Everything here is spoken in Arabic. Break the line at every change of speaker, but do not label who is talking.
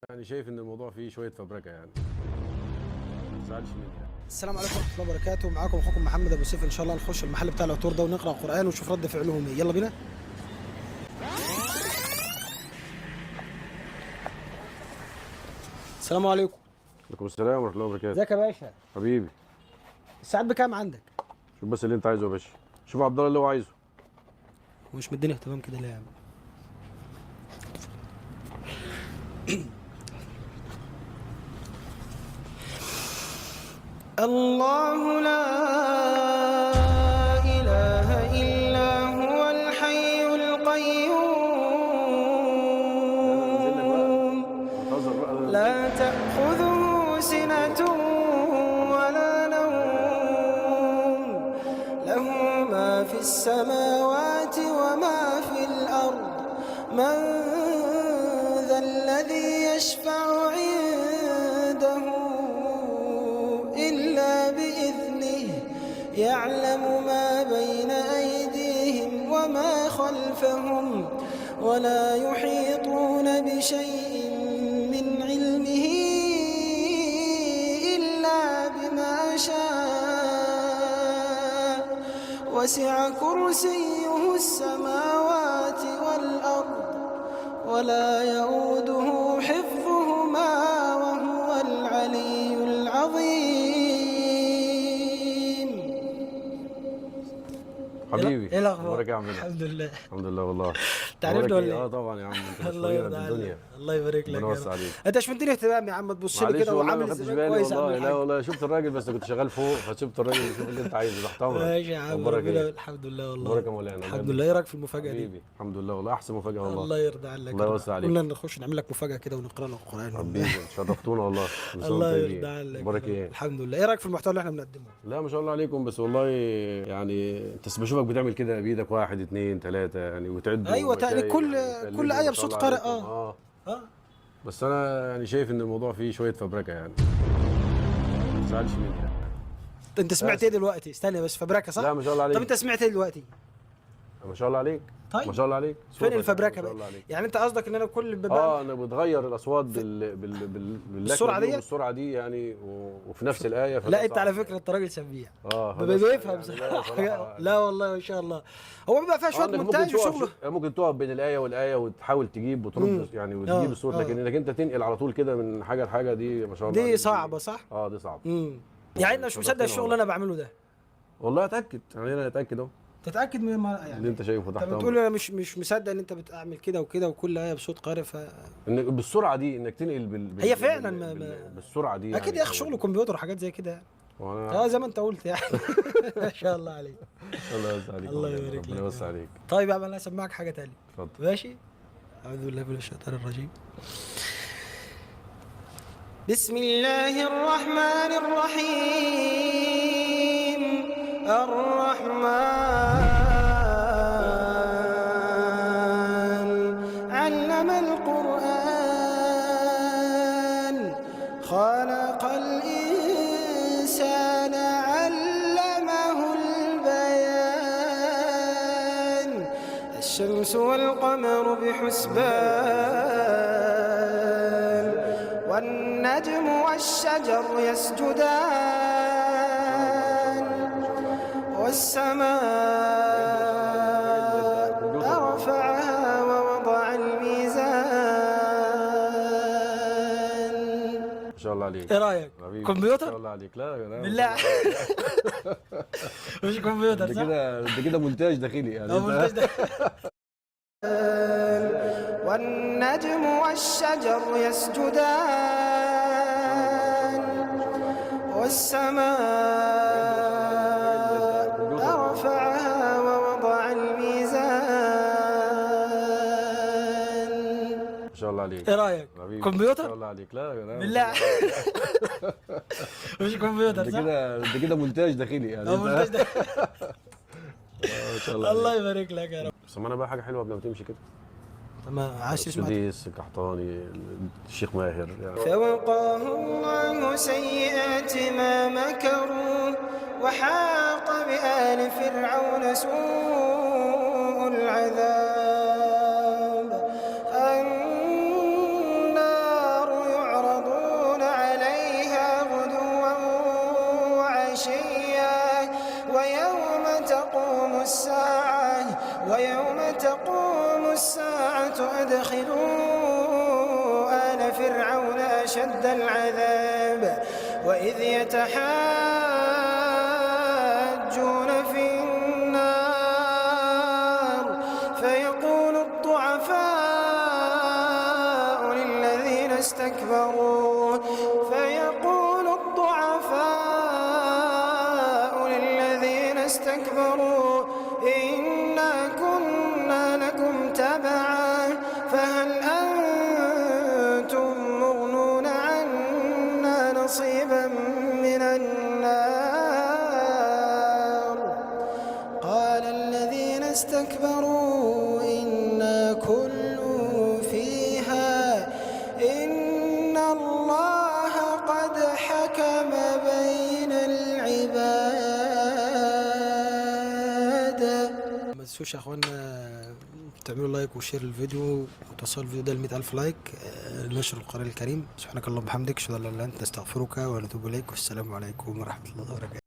يعني شايف ان الموضوع فيه شويه فبركه يعني ما تزعلش مني يعني.
السلام عليكم ورحمه الله وبركاته. معاكم اخوكم محمد ابو سيف. ان شاء الله نخش المحل بتاع العطور ده ونقرا قران ونشوف رد فعلهم ايه. يلا بينا. السلام عليكم.
وعليكم السلام ورحمه الله وبركاته.
ازيك يا باشا؟
حبيبي
الساعات بكام عندك؟
شوف بس اللي انت عايزه يا باشا. شوف عبد الله اللي هو عايزه.
مش مديني اهتمام كده ليه يا عم؟ الله لا إله إلا هو الحي القيوم لا تأخذه سنة ولا نوم له ما في السماوات وما في الأرض من ذا الذي يشفع عنده إلا بإذنه يعلم ما بين أيديهم وما خلفهم ولا يحيطون بشيء من علمه إلا بما شاء وسع كرسيه السماوات والأرض ولا يؤوده حفظهما وهو العلي العظيم.
حبيبي
ايه الاخبار؟
اخبارك يا عم؟
الحمد لله.
الحمد لله والله.
تعرفني ولا
اه
ايه؟
طبعا يا عم انت
الله
مشهورين
يرضى
قد
عليك.
الدنيا.
الله يبارك لك
ربنا
يا
يوسع
رب.
عليك.
انت مش مديني اهتمام يا عم، ما تبص لي
معلش
كده
والله ما
وعامل
خدتش
الزمان
بالي
كويس.
والله.
اهم
لا
حاجه.
والله شفت الراجل بس كنت شغال فوق فشفت الراجل. شوف اللي انت عايزه تحت امرك.
ماشي يا عم.
اخبارك
ربنا
ايه؟
الحمد لله والله.
اخبارك يا مولانا؟
الحمد لله. ايه رايك في المفاجاه دي؟
حبيبي الحمد لله والله احسن مفاجاه والله.
الله يرضى عنك.
الله يوسع عليك.
قلنا نخش نعمل لك مفاجاه كده ونقرا لك القران.
حبيبي شرفتونا والله. كل سنة
الله
وانتم
يرضى
طيبين.
عنك.
اخبارك ايه؟
الحمد لله. ايه رايك في المحتوى اللي احنا بنقدمه؟
لا ما شاء الله عليكم. بس والله يعني انت بشوفك بتعمل كده بايدك واحد اتنين تلاته يعني وتعد.
ايوه يعني كل ايه بصوت قارئ.
اه
اه
بس انا يعني شايف ان الموضوع فيه شويه فبركه يعني ما تزعلش مني يعني.
انت سمعت ايه دلوقتي؟ استنى بس. فبركه صح؟
لا ما شاء الله عليك.
طب انت سمعت ايه دلوقتي؟
ما شاء الله عليك.
طيب
ما شاء الله عليك.
فين الفبركه
ما شاء
بقى؟
الله عليك.
يعني انت قصدك ان انا كل
انا بتغير الاصوات
بالسرعه دي
بالسرعه دي يعني وفي نفس الايه.
لا انت على فكره انت راجل سميع. بيفهم
صراحه.
لا والله ما شاء الله. هو بيبقى فيها شويه مونتاج وشغل.
ممكن تقف بين الايه والايه وتحاول تجيب وترد يعني وتجيب الصوت. لكن انك انت تنقل على طول كده من حاجه لحاجه دي ما شاء الله
دي صعبه صح؟
دي صعبه.
يعني انت مش مصدق الشغل اللي انا بعمله ده؟
والله اتاكد يعني انا اتاكد اهو.
تتاكد من يعني
اللي انت شايفه تحت
انت بتقول انا مش مصدق ان انت بتعمل كده وكده وكل ايه بصوت قارئ
انك بالسرعه دي انك تنقل
هي فعلا
بالسرعه دي
اكيد
يعني
يا اخي شغل كمبيوتر وحاجات زي كده يعني. زي ما انت قلت يعني. ما شاء الله عليك.
الله يوسع عليك.
الله يبارك لك.
ربنا يوسع عليك.
طيب يا عم انا هسمعك حاجه ثانيه.
اتفضل.
ماشي. اعوذ بالله من الشيطان الرجيم. بسم الله الرحمن الرحيم. الرحمن علم القرآن خلق الإنسان علمه البيان الشمس والقمر بحسبان والنجم والشجر يسجدان والسماء رفعها ووضع الميزان.
ما شاء الله عليك.
ايه رايك؟ كمبيوتر؟
ما شاء الله عليك. لا
بالله. مش كمبيوتر صح؟
انت كده مونتاج داخلي يعني.
مونتاج داخلي. والنجم والشجر يسجدان والسماء رفعها ووضع الميزان.
ما شاء الله عليك.
ايه رايك؟ كمبيوتر؟
ما شاء الله عليك. لا
بالله. مش كمبيوتر صح؟
انت كده مونتاج داخلي يعني.
مونتاج داخلي.
ما شاء الله.
الله يبارك لك يا رب.
سمعنا بقى حاجه حلوه قبل ما تمشي كده.
ما عاش تسمع.
السديس قحطاني الشيخ ماهر يعني.
فوقاه الله سيئات ما مكروا وحاق بآل فرعون سوء العذاب. النار أشد العذاب وإذ يتحاجون في النار فيقول الضعفاء للذين استكبروا إنا كنا لكم تبعا فهل أنتم مغنون عنا نصيبا من النار قال الذين استكبروا إنا كل فيها إن الله قد حكم بين العباد. ما تنسوش يا اخوانا تعملوا لايك وشير الفيديو وتوصلوا الفيديو ده ل100,000 لايك نشر القرآن الكريم. سبحانك اللهم وبحمدك اشهد ان لا اله الا انت نستغفرك ونتوب اليك والسلام عليكم ورحمة الله وبركاته.